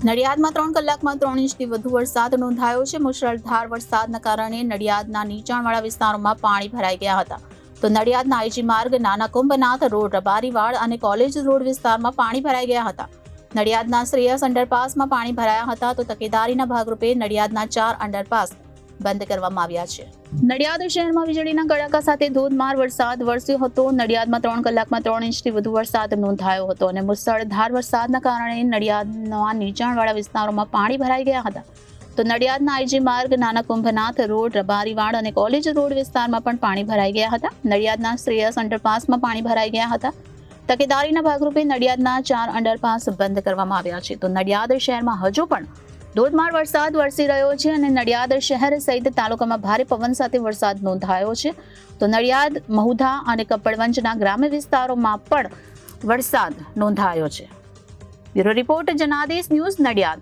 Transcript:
નડિયાદમાં 3 કલાકમાં 3 ઇંચથી વધુ વરસાદ નોંધાયો છે. મુશળધાર વરસાદના કારણે નડિયાદના નીચાણવાળા વિસ્તારોમાં પાણી ભરાઈ ગયા હતા. તો નડિયાદના આઈજી માર્ગ, નાના કુંભનાથ રોડ, રબારીવાડ અને કોલેજ રોડ વિસ્તારમાં પાણી ભરાઈ ગયા હતા. નડિયાદના શ્રેયસ અંડરપાસમાં પાણી ભરાયા હતા. તો તકેદારીના ભાગરૂપે નડિયાદના 4 અંડરપાસ બંધ કરવામાં આવ્યા છે. નડિયાદ શહેરમાં વીજળીના કડાકા સાથે ધોધમાર વરસાદ વરસ્યો હતો. નડિયાદમાં 3 કલાકમાં 3 ઇંચથી વધુ વરસાદ નોંધાયો હતો અને મુશળધાર વરસાદના કારણે નડિયાદના નીચાણવાળા વિસ્તારોમાં પાણી ભરાઈ ગયા હતા. તો નડિયાદના આઈજી માર્ગ, નાના કુંભનાથ રોડ, રબારીવાડ અને કોલેજ રોડ વિસ્તારમાં પણ પાણી ભરાઈ ગયા હતા. નડિયાદના શ્રેયસ અંડરપાસમાં પાણી ભરાઈ ગયા હતા. તકેદારીના ભાગરૂપે નડિયાદના 4 અંડરપાસ બંધ કરવામાં આવ્યા છે. તો નડિયાદ શહેરમાં હજુ પણ ધોધમાર વરસાદ વરસી રહ્યો છે અને નડિયાદ શહેર સહિત તાલુકામાં ભારે પવન સાથે વરસાદ નોંધાયો છે. તો નડિયાદ, મહુધા અને કપડવંજના ગ્રામ્ય વિસ્તારોમાં પણ વરસાદ નોંધાયો છે. Bureau report, Janadesh news, Nadiad.